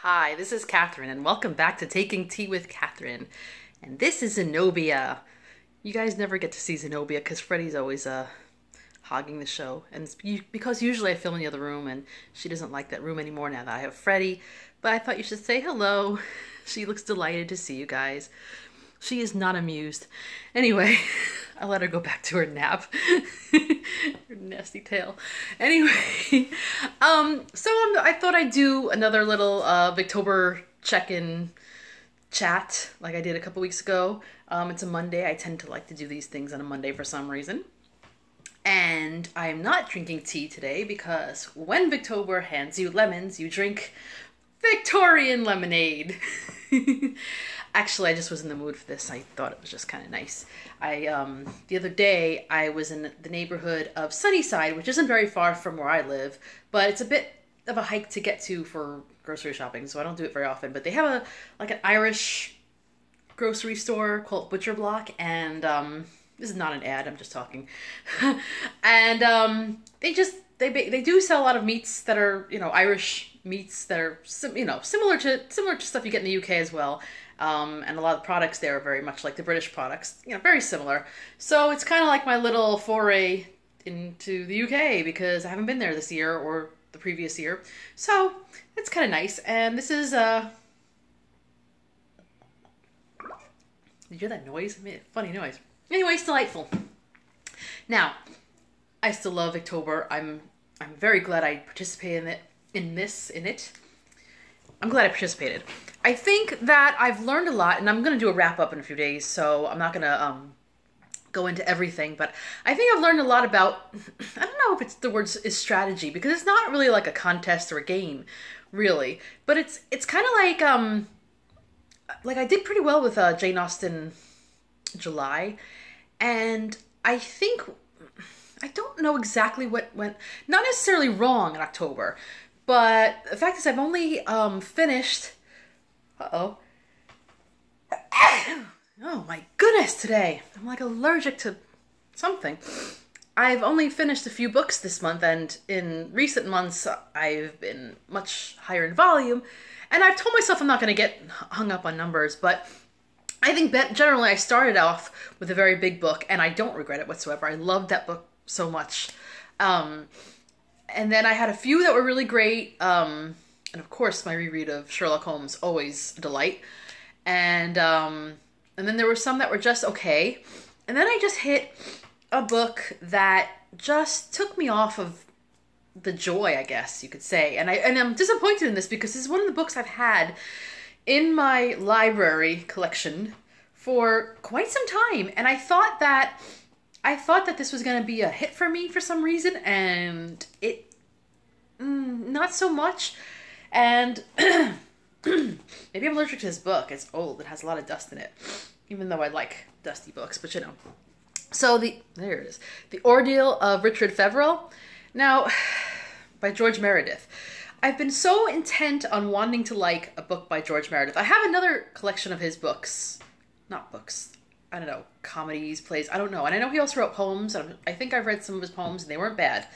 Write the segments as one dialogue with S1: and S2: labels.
S1: Hi, this is Catherine, and welcome back to Taking Tea with Catherine. And this is Zenobia. You guys never get to see Zenobia because Freddie's always hogging the show. And it's because usually I film in the other room, and she doesn't like that room anymore now that I have Freddie. But I thought you should say hello. She looks delighted to see you guys. She is not amused. Anyway, I'll let her go back to her nap. Her nasty tail. Anyway, I thought I'd do another little Victober check-in chat like I did a couple weeks ago. It's a Monday. I tend to like to do these things on a Monday for some reason. And I'm not drinking tea today because when Victober hands you lemons, you drink Victorian Lemonade. Actually, I just was in the mood for this. I thought it was just kind of nice. The other day, I was in the neighborhood of Sunnyside, which isn't very far from where I live, but it's a bit of a hike to get to for grocery shopping, so I don't do it very often. But they have an Irish grocery store called Butcher Block, and this is not an ad, I'm just talking. And they do sell a lot of meats that are, Irish meats that are, similar to stuff you get in the UK as well. And a lot of the products there are very much like the British products, very similar. So it's kind of like my little foray into the UK because I haven't been there this year or the previous year. So it's kind of nice. And this is, did you hear that noise? I mean, funny noise. Anyway, it's delightful. Now, I still love Victober. I'm very glad I participated in it. I'm glad I participated. I think that I've learned a lot, and I'm going to do a wrap-up in a few days, so I'm not going to go into everything, but I think I've learned a lot about, I don't know if the word is strategy, because it's not really like a contest or a game, really, but it's kind of like I did pretty well with Jane Austen July, and I think, I don't know exactly what went, not necessarily wrong in October, but the fact is I've only finished, oh my goodness, today. I'm like allergic to something. I've only finished a few books this month, and in recent months I've been much higher in volume, and I've told myself I'm not going to get hung up on numbers, but I think that generally I started off with a very big book, and I don't regret it whatsoever. I loved that book so much. And then I had a few that were really great, and of course my reread of Sherlock Holmes, always a delight. And then there were some that were just okay. And then I just hit a book that just took me off of the joy, I guess you could say. And I'm disappointed in this because this is one of the books I've had in my library collection for quite some time. And I thought that this was going to be a hit for me for some reason, and it, not so much. And maybe I'm allergic to this book. It's old. It has a lot of dust in it, even though I like dusty books, but So there it is. The Ordeal of Richard Feverel. Now, by George Meredith. I've been so intent on wanting to like a book by George Meredith. I have another collection of his books. Not books. I don't know, comedies, plays, I don't know. And I know he also wrote poems. I think I've read some of his poems, and they weren't bad.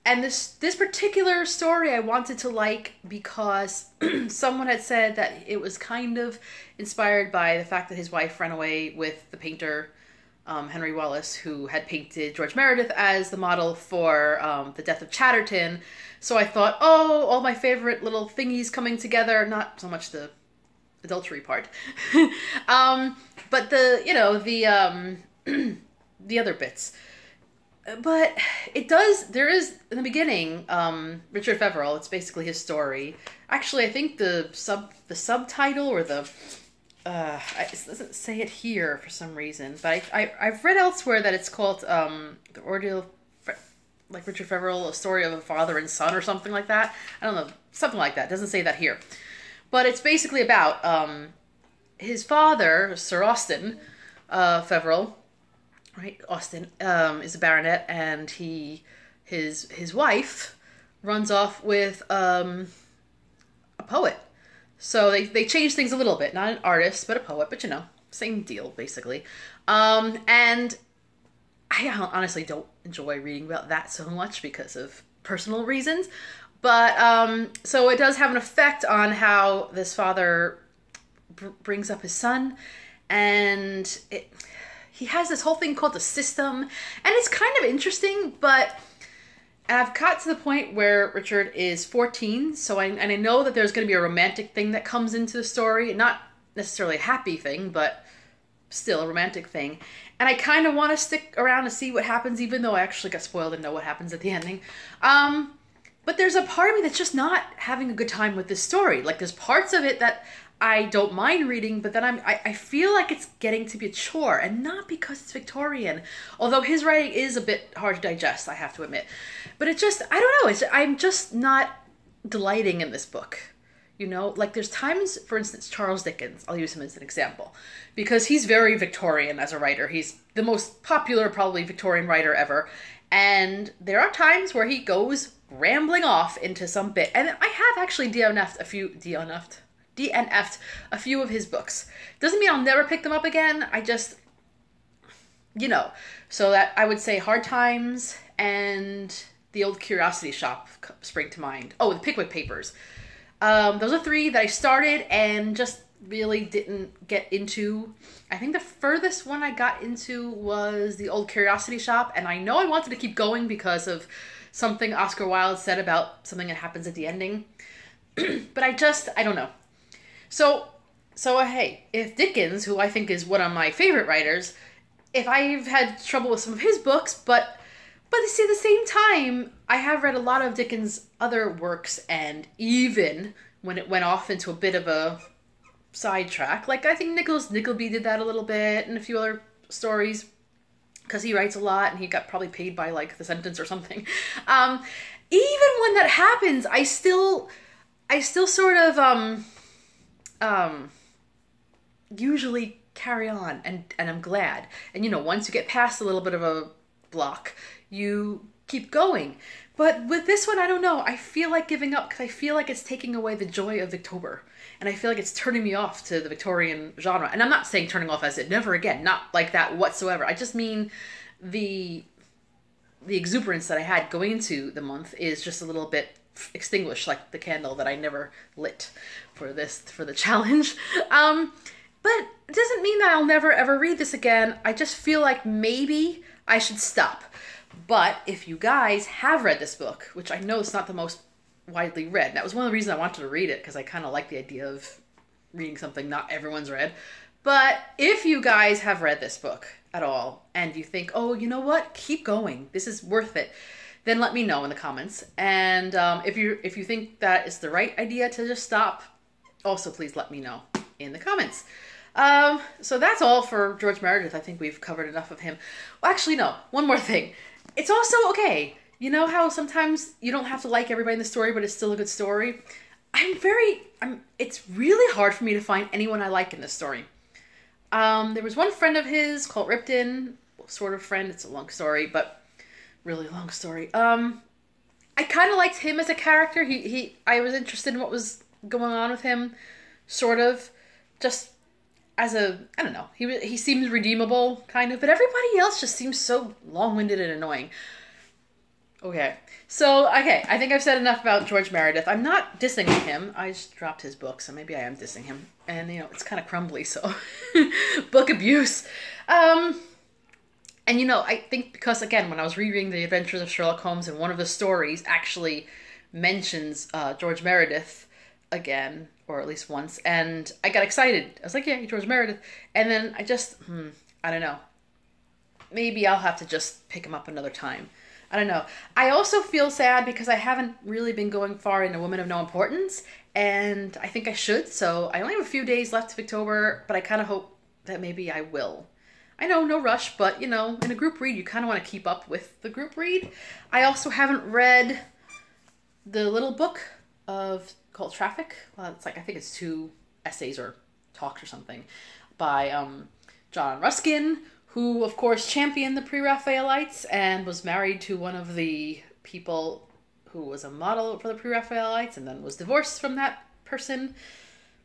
S1: And this particular story I wanted to like because someone had said that it was kind of inspired by the fact that his wife ran away with the painter Henry Wallace, who had painted George Meredith as the model for The Death of Chatterton. So I thought, oh, all my favorite little thingies coming together, not so much the adultery part, but the other bits. But there is, in the beginning, Richard Feverel, it's basically his story. Actually, I think the subtitle or it doesn't say it here for some reason, but I've read elsewhere that it's called The Ordeal, like Richard Feverel, a story of a father and son or something like that. I don't know, something like that. It doesn't say that here. But it's basically about his father, Sir Austen Feverel, right? Austen is a baronet, and his wife runs off with a poet. So they changed things a little bit. Not an artist, but a poet. But same deal basically. And I honestly don't enjoy reading about that so much because of personal reasons. But, so it does have an effect on how this father brings up his son. And he has this whole thing called the system. And it's kind of interesting, but I've got to the point where Richard is 14. So I know that there's going to be a romantic thing that comes into the story. Not necessarily a happy thing, but still a romantic thing. And I kind of want to stick around to see what happens, even though I actually got spoiled and know what happens at the ending. But there's a part of me that's just not having a good time with this story. Like, there's parts of it that I don't mind reading, but then I feel like it's getting to be a chore, and not because it's Victorian. Although his writing is a bit hard to digest, I have to admit. But it just, I don't know, I'm just not delighting in this book. You know, like there's times, for instance, Charles Dickens, I'll use him as an example, because he's very Victorian as a writer. He's the most popular, probably, Victorian writer ever. And there are times where he goes rambling off into some bit. And I have actually DNF'd a few of his books. Doesn't mean I'll never pick them up again. I just, you know, so that I would say Hard Times and The Old Curiosity Shop spring to mind. Oh, the Pickwick Papers. Those are three that I started and just really didn't get into. I think the furthest one I got into was The Old Curiosity Shop, and I know I wanted to keep going because of something Oscar Wilde said about something that happens at the ending. But I don't know. So hey, if Dickens, who I think is one of my favorite writers, if I've had trouble with some of his books, but see, at the same time, I have read a lot of Dickens' other works, and even when it went off into a bit of a sidetrack, like I think Nicholas Nickleby did that a little bit, and a few other stories, because he writes a lot, and he got probably paid by like the sentence or something. Even when that happens, I still sort of usually carry on, and I'm glad. And you know, once you get past a little bit of a block, you keep going. But with this one, I don't know. I feel like giving up because I feel like it's taking away the joy of Victober. And I feel like it's turning me off to the Victorian genre. And I'm not saying turning off as in never again. Not like that whatsoever. I just mean the exuberance that I had going into the month is just a little bit extinguished, like the candle that I never lit for the challenge. But it doesn't mean that I'll never ever read this again. I just feel like maybe I should stop. But if you guys have read this book, which I know is not the most widely read, and that was one of the reasons I wanted to read it, because I kind of like the idea of reading something not everyone's read. But if you guys have read this book at all, and you think, oh, you know what, keep going, this is worth it, then let me know in the comments. And if you think that it's the right idea to just stop, also please let me know in the comments. So that's all for George Meredith. I think we've covered enough of him. Well, actually, no. One more thing. It's also okay. You know how sometimes you don't have to like everybody in the story, but it's still a good story? It's really hard for me to find anyone I like in this story. There was one friend of his called Ripton. Well, sort of friend. It's a long story, but really long story. I kind of liked him as a character. I was interested in what was going on with him, sort of. Just as I don't know, he seems redeemable, kind of, but everybody else just seems so long-winded and annoying. Okay, I think I've said enough about George Meredith. I'm not dissing him. I just dropped his book, so maybe I am dissing him. And, you know, it's kind of crumbly, so book abuse. And, you know, I think because, again, when I was rereading The Adventures of Sherlock Holmes, and one of the stories actually mentions George Meredith again, or at least once, and I got excited. I was like, yeah, George Meredith. And then I just, I don't know. Maybe I'll have to just pick him up another time. I don't know. I also feel sad because I haven't really been going far into Women of No Importance, and I think I should, so I only have a few days left to Victober, but I kind of hope that maybe I will. I know, no rush, but, you know, in a group read, you kind of want to keep up with the group read. I also haven't read the little book called Traffic. Well, it's like, I think it's 2 essays or talks or something by John Ruskin, who, of course, championed the Pre-Raphaelites and was married to one of the people who was a model for the Pre-Raphaelites and then was divorced from that person.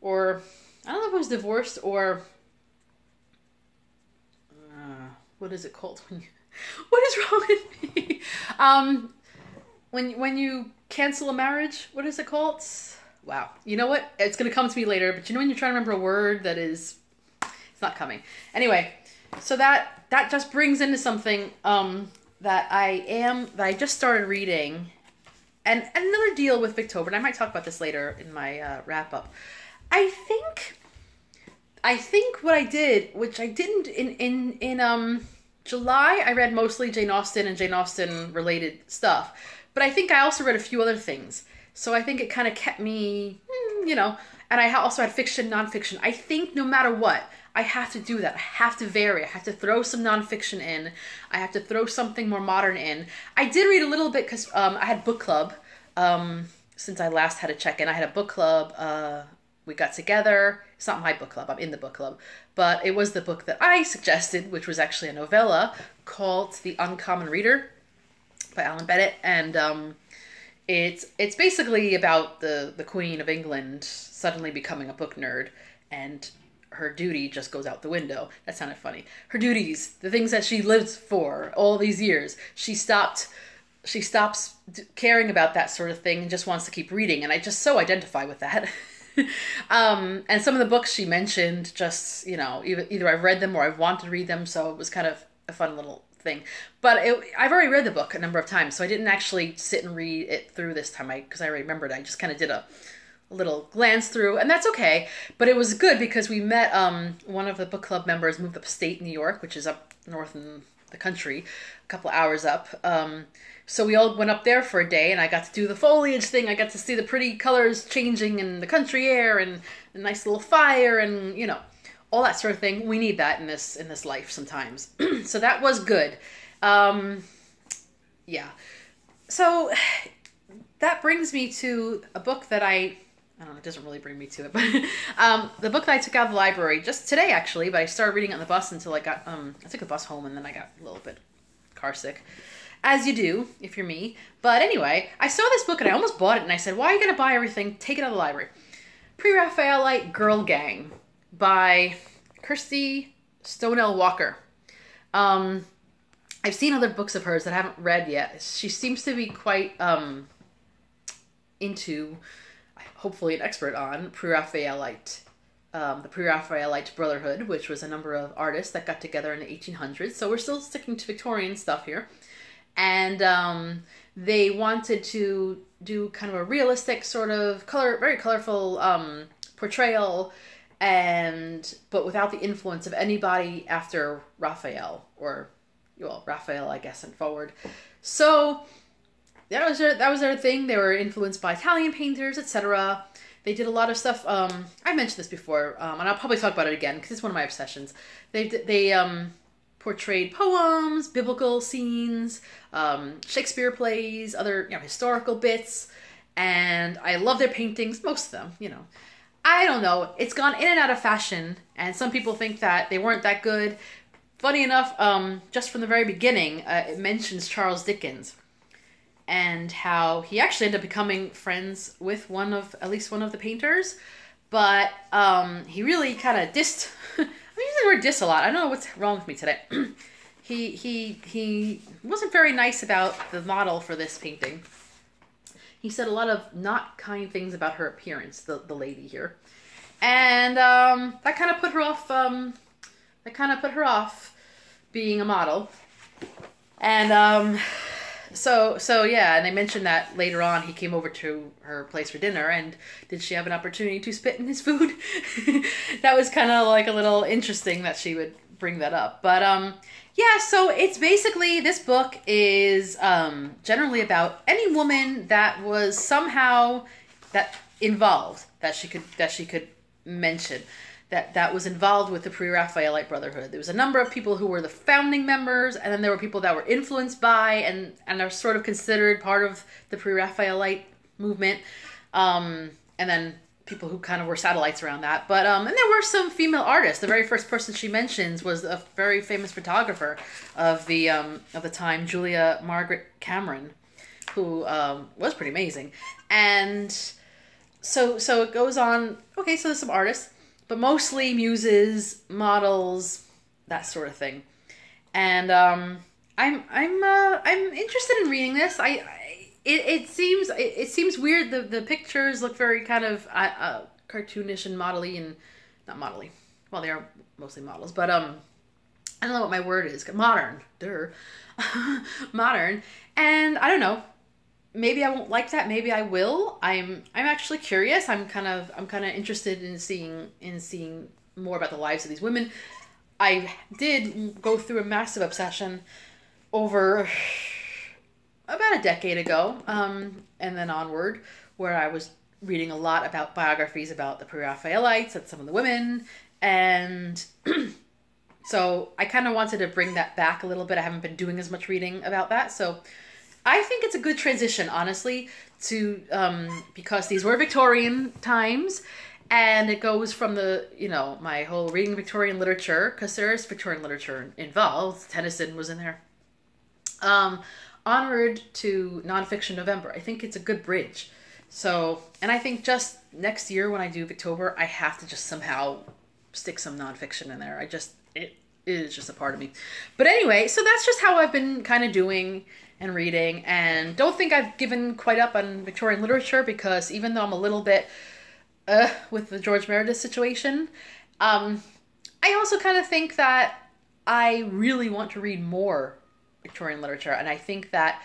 S1: Or, I don't know if it was divorced or... what is it called? What is wrong with me? when you cancel a marriage, what is it called? Wow. You know what? It's going to come to me later, but you know when you're trying to remember a word that is, it's not coming. Anyway, so that just brings into something that I just started reading, and another deal with Victober, and I might talk about this later in my wrap up. I think what I did, which I didn't in July, I read mostly Jane Austen and Jane Austen related stuff, but I think I also read a few other things. So I think it kind of kept me, you know, and I also had fiction, nonfiction. I think no matter what, I have to do that. I have to vary. I have to throw some nonfiction in. I have to throw something more modern in. I did read a little bit because I had book club. Since I last had a check-in, I had a book club. We got together. It's not my book club. I'm in the book club. But it was the book that I suggested, which was actually a novella called The Uncommon Reader by Alan Bennett. And it's basically about the Queen of England suddenly becoming a book nerd, and her duty just goes out the window. That sounded funny. Her duties, the things that she lived for all these years, she stops caring about that sort of thing and just wants to keep reading. And I just so identify with that. And some of the books she mentioned, just, you know, either I've read them or I've wanted to read them. So it was kind of a fun little thing. But I've already read the book a number of times, so I didn't actually sit and read it through this time because I already remembered. I just kind of did a little glance through, and that's okay. But it was good because we met one of the book club members moved upstate New York, which is up north in the country, a couple of hours up. So we all went up there for a day, and I got to do the foliage thing. I got to see the pretty colors changing in the country air, and a nice little fire, and, you know, all that sort of thing. We need that in this life sometimes. So that was good. Yeah. So that brings me to a book that I don't know, it doesn't really bring me to it, but the book that I took out of the library just today, actually, but I started reading it on the bus until I got, I took the bus home, and then I got a little bit car sick. As you do, if you're me. But anyway, I saw this book and I almost bought it, and I said, why are you going to buy everything? Take it out of the library. Pre-Raphaelite Girl Gang by Kirsty Stonell Walker. I've seen other books of hers that I haven't read yet. She seems to be quite into, hopefully an expert on, Pre-Raphaelite. The Pre-Raphaelite Brotherhood, which was a number of artists that got together in the 1800s. So we're still sticking to Victorian stuff here. And they wanted to do kind of a realistic sort of very colorful portrayal, but without the influence of anybody after Raphael, or, well, Raphael, I guess, and forward. So that was their thing. They were influenced by Italian painters, etc. They did a lot of stuff. I mentioned this before, and I'll probably talk about it again because it's one of my obsessions. They portrayed poems, biblical scenes, Shakespeare plays, other, you know, historical bits, and I love their paintings, most of them, you know. I don't know, it's gone in and out of fashion, and some people think that they weren't that good. Funny enough, just from the very beginning, it mentions Charles Dickens, and how he actually ended up becoming friends with at least one of the painters, but he really kind of dissed. I'm using the word diss a lot. I don't know what's wrong with me today. He wasn't very nice about the model for this painting. He said a lot of not kind things about her appearance, the lady here, and that kind of put her off. That kind of put her off being a model, and so yeah. And they mentioned that later on he came over to her place for dinner, and did she have an opportunity to spit in his food? That was kind of like a little interesting that she would bring that up. But yeah, so it's basically, this book is generally about any woman that was somehow involved, that she could mention, that was involved with the Pre-Raphaelite Brotherhood. There was a number of people who were the founding members, and then there were people that were influenced by and are sort of considered part of the Pre-Raphaelite movement, and then people who kind of were satellites around that. But and there were some female artists. The very first person she mentions was a very famous photographer of the time, Julia Margaret Cameron, who was pretty amazing. And so it goes on. Okay, so there's some artists, but mostly muses, models, that sort of thing. And I'm interested in reading this. it seems weird. The pictures look very kind of cartoonish and modelly, and not modelly. Well, they are mostly models, but I don't know what my word is. Modern, modern, and I don't know. Maybe I won't like that. Maybe I will. I'm actually curious. I'm kind of interested in seeing more about the lives of these women. I did go through a massive obsession over about a decade ago, and then onward, where I was reading a lot about biographies about the Pre-Raphaelites and some of the women, and so I kind of wanted to bring that back a little bit. I haven't been doing as much reading about that, so I think it's a good transition, honestly, to because these were Victorian times, and it goes from the, my whole reading Victorian literature, because there is Victorian literature involved. Tennyson was in there. Onward to nonfiction November. I think it's a good bridge. So, and I think just next year when I do Victober, I have to just somehow stick some nonfiction in there. It is just a part of me. But anyway, so that's just how I've been kind of doing and reading, and don't think I've given quite up on Victorian literature, because even though I'm a little bit with the George Meredith situation, I also kind of think that I really want to read more Victorian literature, and I think that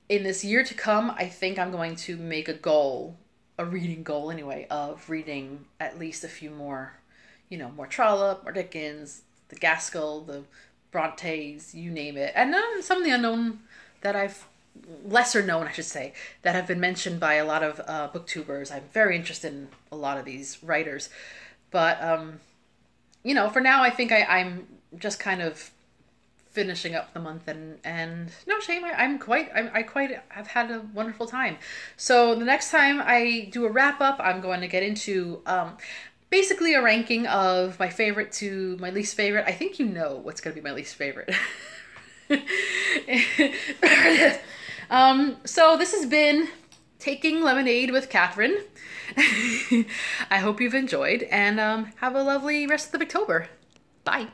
S1: in this year to come, I think I'm going to make a goal, a reading goal anyway, of reading at least a few more, more Trollope, more Dickens, the Gaskell, the Brontes, you name it, and some of the unknown that lesser known, I should say, that have been mentioned by a lot of booktubers. I'm very interested in a lot of these writers, but for now, I think I'm just kind of finishing up the month, and no shame, I quite have had a wonderful time. So the next time I do a wrap up, I'm going to get into basically a ranking of my favorite to my least favorite. I think you know what's going to be my least favorite. So this has been Taking Lemonade with Catherine. I hope you've enjoyed, and have a lovely rest of the Victober. Bye.